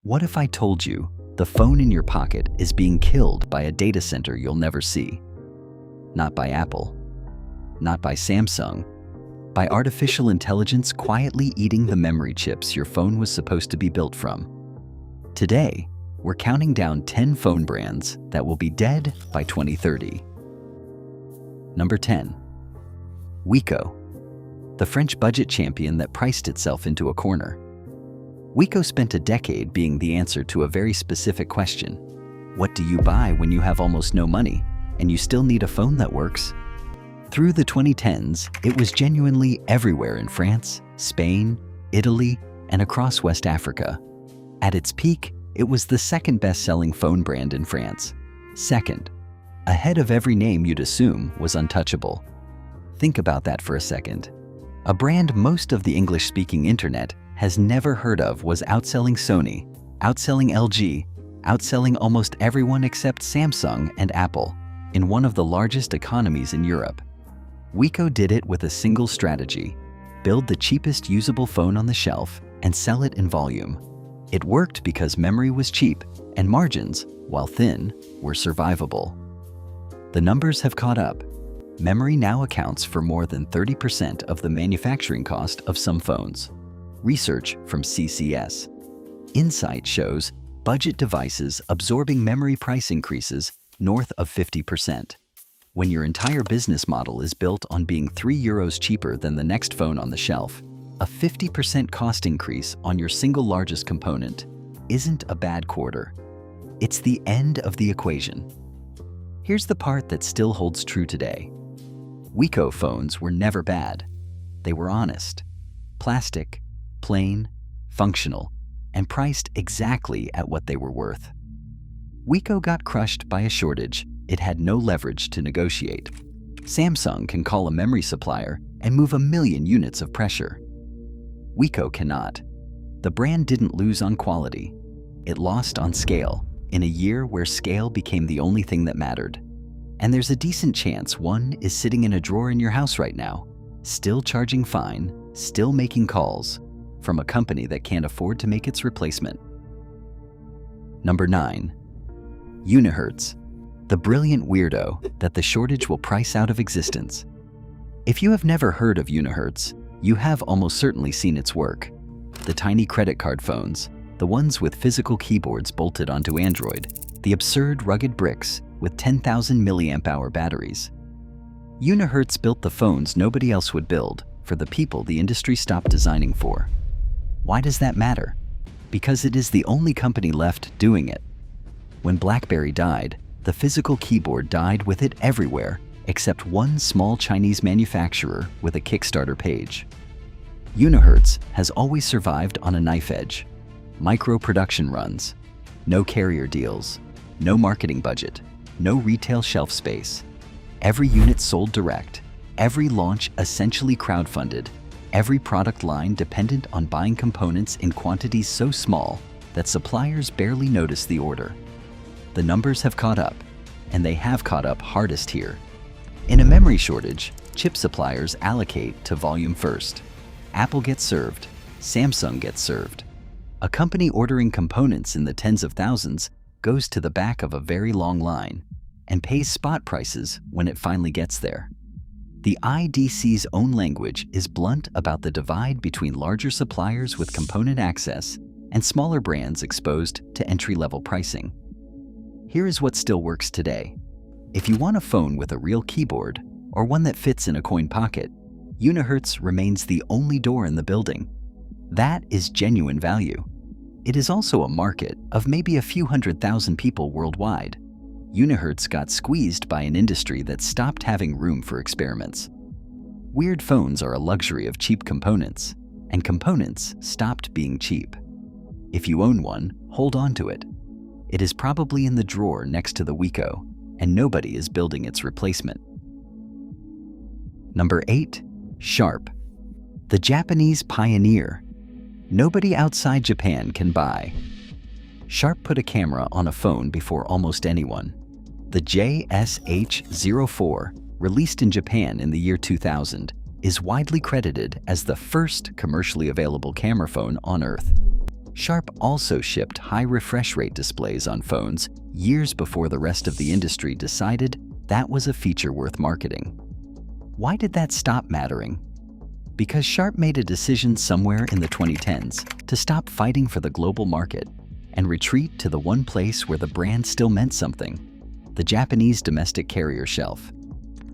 What if I told you the phone in your pocket is being killed by a data center you'll never see? Not by Apple, not by Samsung, by artificial intelligence quietly eating the memory chips your phone was supposed to be built from. Today, we're counting down 10 phone brands that will be dead by 2030. Number 10. Wiko, the French budget champion that priced itself into a corner. Wiko spent a decade being the answer to a very specific question. What do you buy when you have almost no money and you still need a phone that works? Through the 2010s, it was genuinely everywhere in France, Spain, Italy, and across West Africa. At its peak, it was the second best-selling phone brand in France. Second, ahead of every name you'd assume was untouchable. Think about that for a second. A brand most of the English-speaking internet has never heard of was outselling Sony, outselling LG, outselling almost everyone except Samsung and Apple in one of the largest economies in Europe. Wiko did it with a single strategy: build the cheapest usable phone on the shelf and sell it in volume. It worked because memory was cheap and margins, while thin, were survivable. The numbers have caught up. Memory now accounts for more than 30% of the manufacturing cost of some phones. Research from CCS. Insight shows budget devices absorbing memory price increases north of 50%. When your entire business model is built on being €3 cheaper than the next phone on the shelf, a 50% cost increase on your single largest component isn't a bad quarter. It's the end of the equation. Here's the part that still holds true today. Wiko phones were never bad. They were honest, plastic, plain, functional, and priced exactly at what they were worth. Wiko got crushed by a shortage it had no leverage to negotiate. Samsung can call a memory supplier and move 1 million units of pressure. Wiko cannot. The brand didn't lose on quality. It lost on scale in a year where scale became the only thing that mattered. And there's a decent chance one is sitting in a drawer in your house right now, still charging fine, still making calls, from a company that can't afford to make its replacement. Number 9. Unihertz, the brilliant weirdo that the shortage will price out of existence. If you have never heard of Unihertz, you have almost certainly seen its work. The tiny credit card phones, the ones with physical keyboards bolted onto Android, the absurd rugged bricks with 10,000 mAh batteries. Unihertz built the phones nobody else would build for the people the industry stopped designing for. Why does that matter? Because it is the only company left doing it. When BlackBerry died, the physical keyboard died with it everywhere except one small Chinese manufacturer with a Kickstarter page. Unihertz has always survived on a knife edge. Micro production runs, no carrier deals, no marketing budget, no retail shelf space. Every unit sold direct, every launch essentially crowdfunded, every product line dependent on buying components in quantities so small that suppliers barely notice the order. The numbers have caught up, and they have caught up hardest here. In a memory shortage, chip suppliers allocate to volume first. Apple gets served, Samsung gets served. A company ordering components in the tens of thousands goes to the back of a very long line and pays spot prices when it finally gets there. The IDC's own language is blunt about the divide between larger suppliers with component access and smaller brands exposed to entry-level pricing. Here is what still works today. If you want a phone with a real keyboard or one that fits in a coin pocket, Unihertz remains the only door in the building. That is genuine value. It is also a market of maybe a few 100,000 people worldwide. Unihertz got squeezed by an industry that stopped having room for experiments. Weird phones are a luxury of cheap components, and components stopped being cheap. If you own one, hold on to it. It is probably in the drawer next to the Wiko, and nobody is building its replacement. Number 8. Sharp, the Japanese pioneer. Nobody outside Japan can buy. Sharp put a camera on a phone before almost anyone. The JSH-04, released in Japan in the year 2000, is widely credited as the first commercially available camera phone on Earth. Sharp also shipped high refresh rate displays on phones years before the rest of the industry decided that was a feature worth marketing. Why did that stop mattering? Because Sharp made a decision somewhere in the 2010s to stop fighting for the global market and retreat to the one place where the brand still meant something, the Japanese domestic carrier shelf.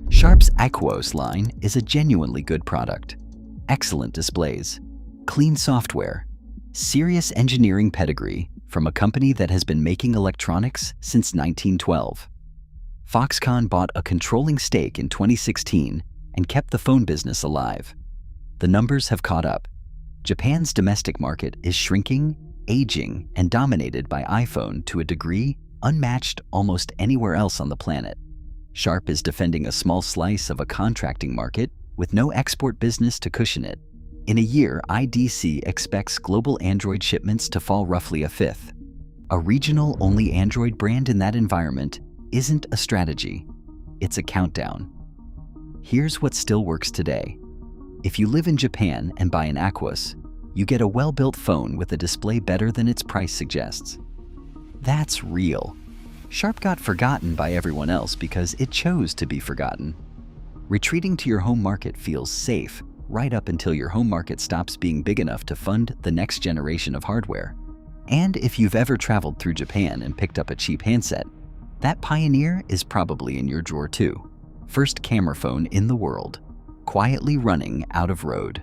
Sharp's Aquos line is a genuinely good product. Excellent displays, clean software, serious engineering pedigree from a company that has been making electronics since 1912. Foxconn bought a controlling stake in 2016 and kept the phone business alive. The numbers have caught up. Japan's domestic market is shrinking, aging, and dominated by iPhone to a degree unmatched almost anywhere else on the planet. Sharp is defending a small slice of a contracting market with no export business to cushion it. In a year, IDC expects global Android shipments to fall roughly a fifth. A regional-only Android brand in that environment isn't a strategy, it's a countdown. Here's what still works today. If you live in Japan and buy an Aquos, you get a well-built phone with a display better than its price suggests. That's real. Sharp got forgotten by everyone else because it chose to be forgotten. Retreating to your home market feels safe right up until your home market stops being big enough to fund the next generation of hardware. And if you've ever traveled through Japan and picked up a cheap handset, that Pioneer is probably in your drawer too. First camera phone in the world, quietly running out of road.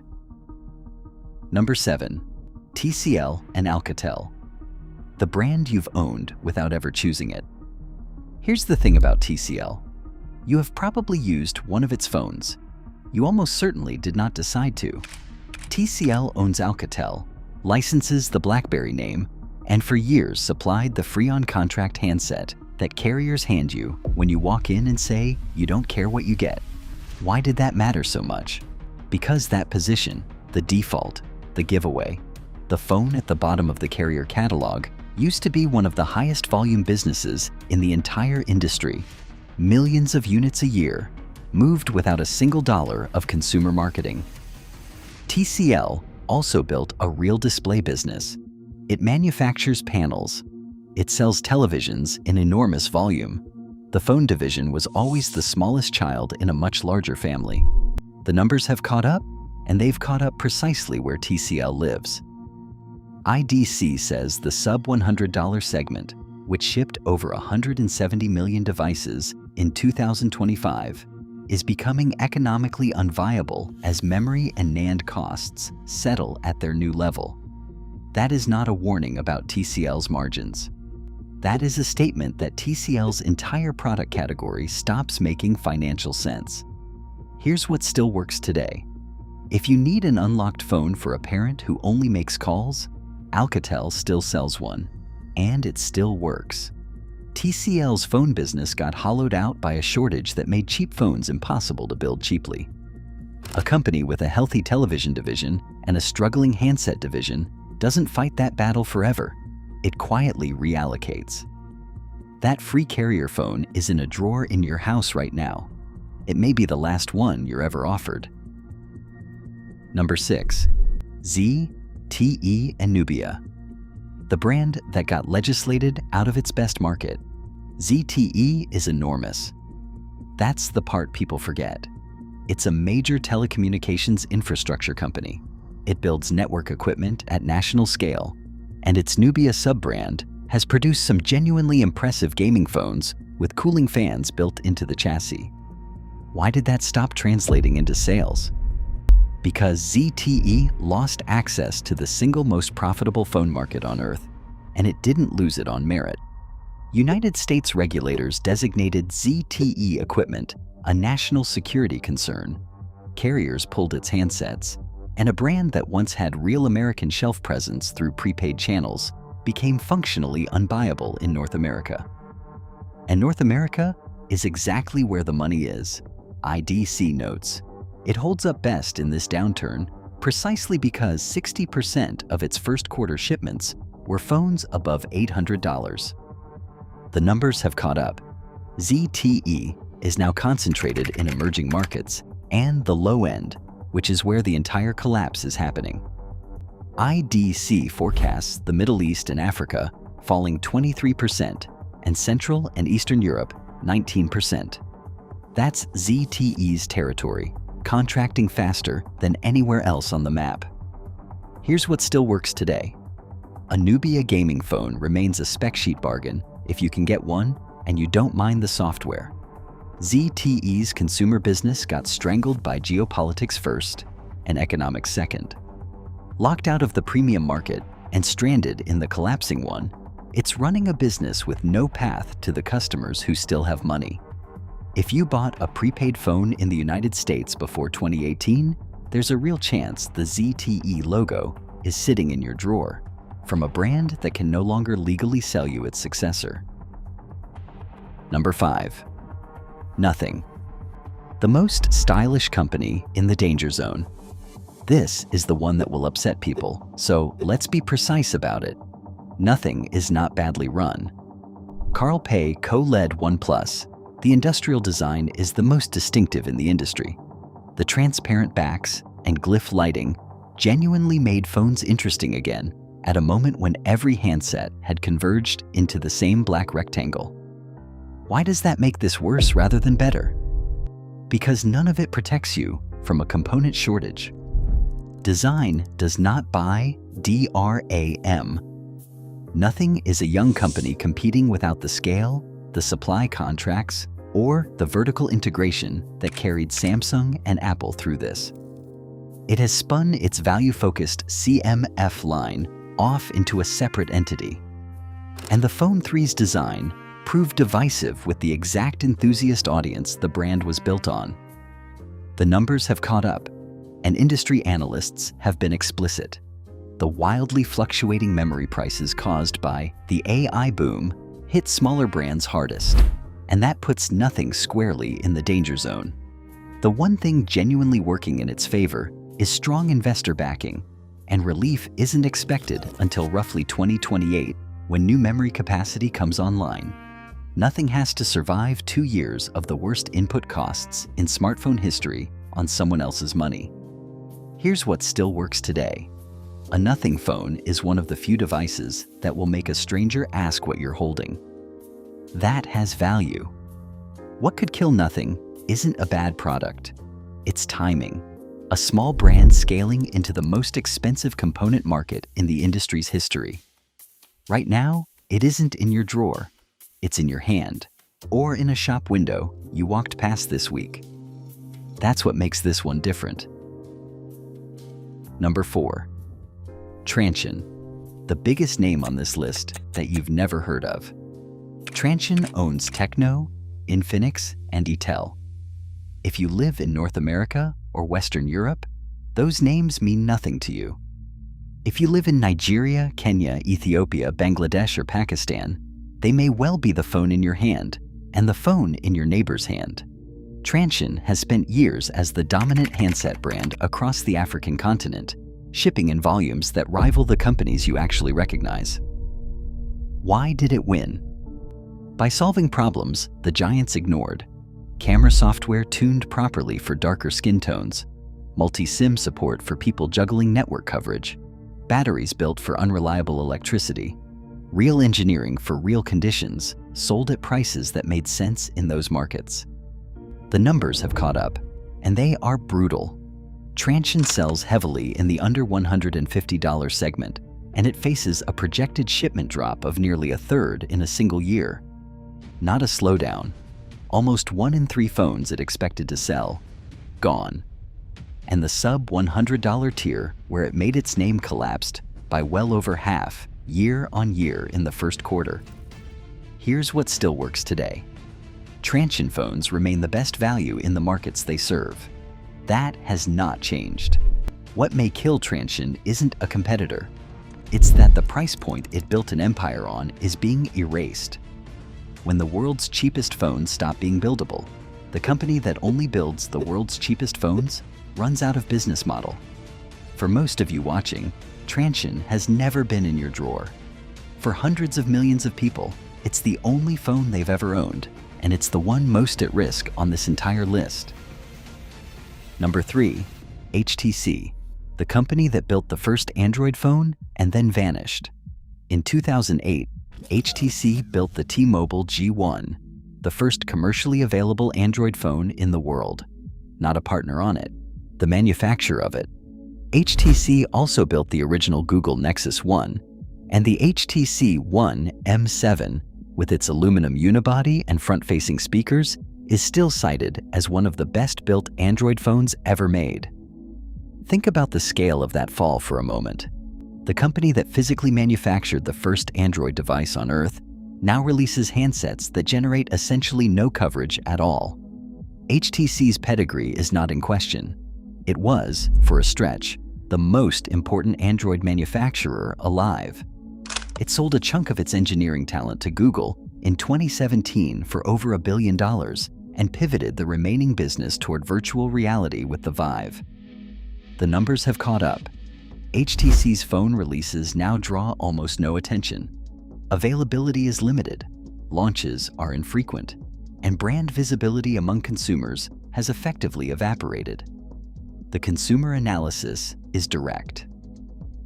Number 7. TCL and Alcatel. The brand you've owned without ever choosing it. Here's the thing about TCL. You have probably used one of its phones. You almost certainly did not decide to. TCL owns Alcatel, licenses the BlackBerry name, and for years supplied the free-on-contract handset that carriers hand you when you walk in and say you don't care what you get. Why did that matter so much? Because that position, the default, the giveaway, the phone at the bottom of the carrier catalog used to be one of the highest volume businesses in the entire industry. Millions of units a year, moved without a single dollar of consumer marketing. TCL also built a real display business. It manufactures panels. It sells televisions in enormous volume. The phone division was always the smallest child in a much larger family. The numbers have caught up, and they've caught up precisely where TCL lives. IDC says the sub-$100 segment, which shipped over 170 million devices in 2025, is becoming economically unviable as memory and NAND costs settle at their new level. That is not a warning about TCL's margins. That is a statement that TCL's entire product category stops making financial sense. Here's what still works today. If you need an unlocked phone for a parent who only makes calls, Alcatel still sells one, and it still works. TCL's phone business got hollowed out by a shortage that made cheap phones impossible to build cheaply. A company with a healthy television division and a struggling handset division doesn't fight that battle forever. It quietly reallocates. That free carrier phone is in a drawer in your house right now. It may be the last one you're ever offered. Number 6. ZTE and Nubia. The brand that got legislated out of its best market. ZTE is enormous. That's the part people forget. It's a major telecommunications infrastructure company. It builds network equipment at national scale, and its Nubia sub-brand has produced some genuinely impressive gaming phones with cooling fans built into the chassis. Why did that stop translating into sales? Because ZTE lost access to the single most profitable phone market on Earth, and it didn't lose it on merit. United States regulators designated ZTE equipment a national security concern. Carriers pulled its handsets, and a brand that once had real American shelf presence through prepaid channels became functionally unbuyable in North America. And North America is exactly where the money is, IDC notes. It holds up best in this downturn precisely because 60% of its first quarter shipments were phones above $800. The numbers have caught up. ZTE is now concentrated in emerging markets and the low end, which is where the entire collapse is happening. IDC forecasts the Middle East and Africa falling 23% and Central and Eastern Europe 19%. That's ZTE's territory, contracting faster than anywhere else on the map. Here's what still works today. A Nubia gaming phone remains a spec sheet bargain if you can get one and you don't mind the software. ZTE's consumer business got strangled by geopolitics first and economics second. Locked out of the premium market and stranded in the collapsing one, it's running a business with no path to the customers who still have money. If you bought a prepaid phone in the United States before 2018, there's a real chance the ZTE logo is sitting in your drawer from a brand that can no longer legally sell you its successor. Number 5. Nothing. The most stylish company in the danger zone. This is the one that will upset people, so let's be precise about it. Nothing is not badly run. Carl Pei co-led OnePlus. The industrial design is the most distinctive in the industry. The transparent backs and glyph lighting genuinely made phones interesting again at a moment when every handset had converged into the same black rectangle. Why does that make this worse rather than better? Because none of it protects you from a component shortage. Design does not buy DRAM. Nothing is a young company competing without the scale, the supply contracts, or the vertical integration that carried Samsung and Apple through this. It has spun its value-focused CMF line off into a separate entity. And the Phone 3's design proved divisive with the exact enthusiast audience the brand was built on. The numbers have caught up, and industry analysts have been explicit. The wildly fluctuating memory prices caused by the AI boom hit smaller brands hardest, and that puts Nothing squarely in the danger zone. The one thing genuinely working in its favor is strong investor backing, and relief isn't expected until roughly 2028 when new memory capacity comes online. Nothing has to survive 2 years of the worst input costs in smartphone history on someone else's money. Here's what still works today. A Nothing phone is one of the few devices that will make a stranger ask what you're holding. That has value. What could kill Nothing isn't a bad product. It's timing. A small brand scaling into the most expensive component market in the industry's history. Right now, it isn't in your drawer. It's in your hand, or in a shop window you walked past this week. That's what makes this one different. Number 4. Transsion, the biggest name on this list that you've never heard of. Transsion owns Techno, Infinix, and Itel. If you live in North America or Western Europe, those names mean nothing to you. If you live in Nigeria, Kenya, Ethiopia, Bangladesh, or Pakistan, they may well be the phone in your hand and the phone in your neighbor's hand. Transsion has spent years as the dominant handset brand across the African continent, shipping in volumes that rival the companies you actually recognize. Why did it win? By solving problems the giants ignored. Camera software tuned properly for darker skin tones, multi-SIM support for people juggling network coverage, batteries built for unreliable electricity, real engineering for real conditions, sold at prices that made sense in those markets. The numbers have caught up, and they are brutal. Transsion sells heavily in the under $150 segment, and it faces a projected shipment drop of nearly a third in a single year. Not a slowdown. Almost 1 in 3 phones it expected to sell, gone. And the sub-$100 tier, where it made its name, collapsed by well over half year on year in the first quarter. Here's what still works today. Transsion phones remain the best value in the markets they serve. That has not changed. What may kill Transsion isn't a competitor. It's that the price point it built an empire on is being erased. When the world's cheapest phones stop being buildable, the company that only builds the world's cheapest phones runs out of business model. For most of you watching, Transsion has never been in your drawer. For hundreds of millions of people, it's the only phone they've ever owned, and it's the one most at risk on this entire list. Number 3, HTC, the company that built the first Android phone and then vanished. In 2008, HTC built the T-Mobile G1, the first commercially available Android phone in the world. Not a partner on it, the manufacturer of it. HTC also built the original Google Nexus 1, and the HTC One M7, with its aluminum unibody and front-facing speakers, is still cited as one of the best-built Android phones ever made. Think about the scale of that fall for a moment. The company that physically manufactured the first Android device on Earth now releases handsets that generate essentially no coverage at all. HTC's pedigree is not in question. It was, for a stretch, the most important Android manufacturer alive. It sold a chunk of its engineering talent to Google in 2017 for over $1 billion and pivoted the remaining business toward virtual reality with the Vive. The numbers have caught up. HTC's phone releases now draw almost no attention. Availability is limited, launches are infrequent, and brand visibility among consumers has effectively evaporated. The consumer analysis is direct.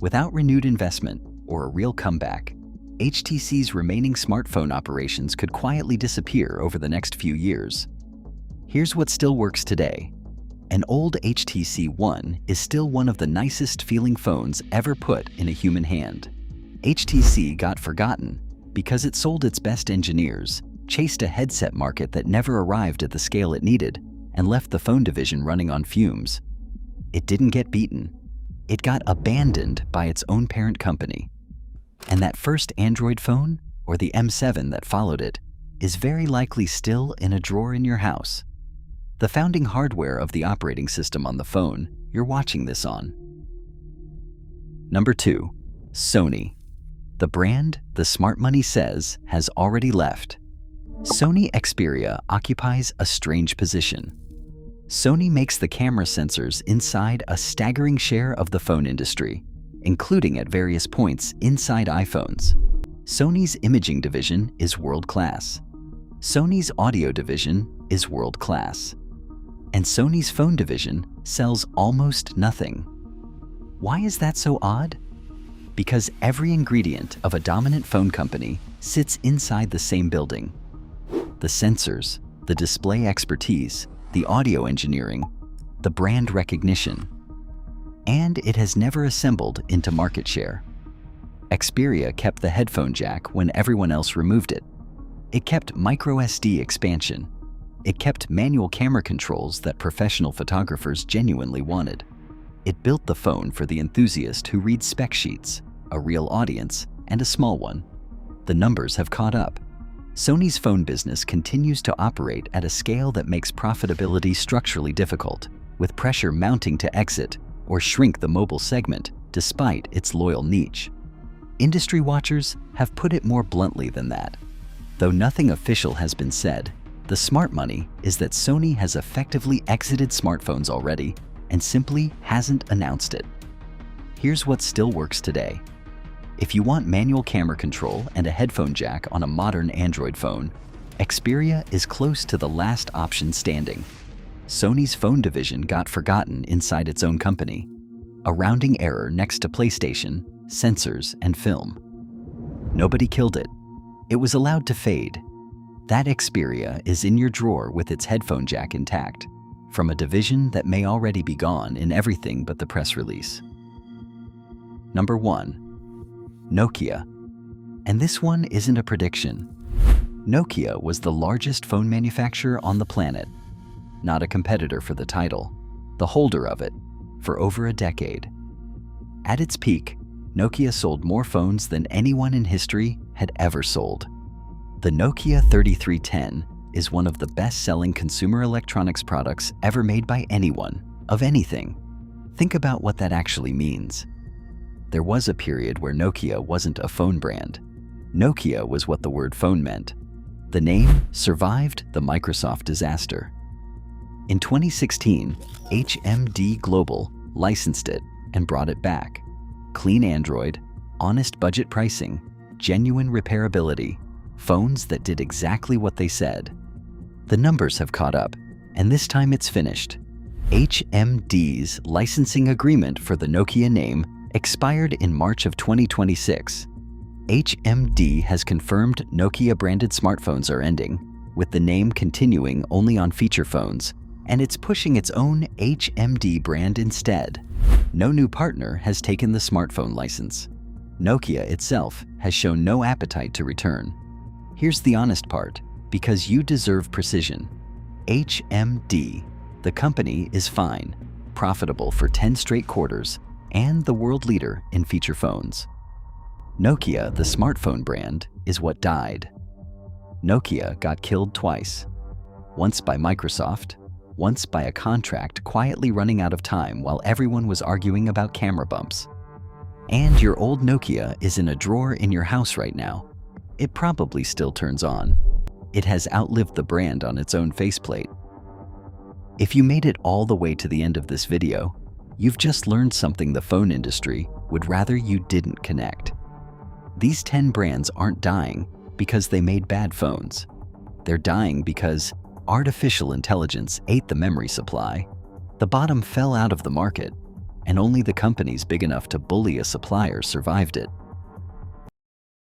Without renewed investment or a real comeback, HTC's remaining smartphone operations could quietly disappear over the next few years. Here's what still works today. An old HTC One is still one of the nicest feeling phones ever put in a human hand. HTC got forgotten because it sold its best engineers, chased a headset market that never arrived at the scale it needed, and left the phone division running on fumes. It didn't get beaten. It got abandoned by its own parent company. And that first Android phone, or the M7 that followed it, is very likely still in a drawer in your house. The founding hardware of the operating system on the phone you're watching this on. Number 2. Sony. The brand the smart money says has already left. Sony Xperia occupies a strange position. Sony makes the camera sensors inside a staggering share of the phone industry, including at various points inside iPhones. Sony's imaging division is world-class. Sony's audio division is world-class. And Sony's phone division sells almost nothing. Why is that so odd? Because every ingredient of a dominant phone company sits inside the same building. The sensors, the display expertise, the audio engineering, the brand recognition. And it has never assembled into market share. Xperia kept the headphone jack when everyone else removed it. It kept microSD expansion. It kept manual camera controls that professional photographers genuinely wanted. It built the phone for the enthusiast who reads spec sheets, a real audience, and a small one. The numbers have caught up. Sony's phone business continues to operate at a scale that makes profitability structurally difficult, with pressure mounting to exit or shrink the mobile segment despite its loyal niche. Industry watchers have put it more bluntly than that. Though nothing official has been said, the smart money is that Sony has effectively exited smartphones already and simply hasn't announced it. Here's what still works today. If you want manual camera control and a headphone jack on a modern Android phone, Xperia is close to the last option standing. Sony's phone division got forgotten inside its own company, a rounding error next to PlayStation, sensors, and film. Nobody killed it. It was allowed to fade. That Xperia is in your drawer with its headphone jack intact, from a division that may already be gone in everything but the press release. Number 1. Nokia. And this one isn't a prediction. Nokia was the largest phone manufacturer on the planet. Not a competitor for the title, the holder of it, for over a decade. At its peak, Nokia sold more phones than anyone in history had ever sold. The Nokia 3310 is one of the best-selling consumer electronics products ever made by anyone, of anything. Think about what that actually means. There was a period where Nokia wasn't a phone brand. Nokia was what the word phone meant. The name survived the Microsoft disaster. In 2016, HMD Global licensed it and brought it back. Clean Android, honest budget pricing, genuine repairability, phones that did exactly what they said. The numbers have caught up, and this time it's finished. HMD's licensing agreement for the Nokia name expired in March of 2026. HMD has confirmed Nokia-branded smartphones are ending, with the name continuing only on feature phones, and it's pushing its own HMD brand instead. No new partner has taken the smartphone license. Nokia itself has shown no appetite to return. Here's the honest part, because you deserve precision. HMD, the company, is fine, profitable for 10 straight quarters, and the world leader in feature phones. Nokia, the smartphone brand, is what died. Nokia got killed twice. Once by Microsoft, once by a contract quietly running out of time while everyone was arguing about camera bumps. And your old Nokia is in a drawer in your house right now. It probably still turns on. It has outlived the brand on its own faceplate. If you made it all the way to the end of this video, you've just learned something the phone industry would rather you didn't connect. These 10 brands aren't dying because they made bad phones. They're dying because artificial intelligence ate the memory supply, the bottom fell out of the market, and only the companies big enough to bully a supplier survived it.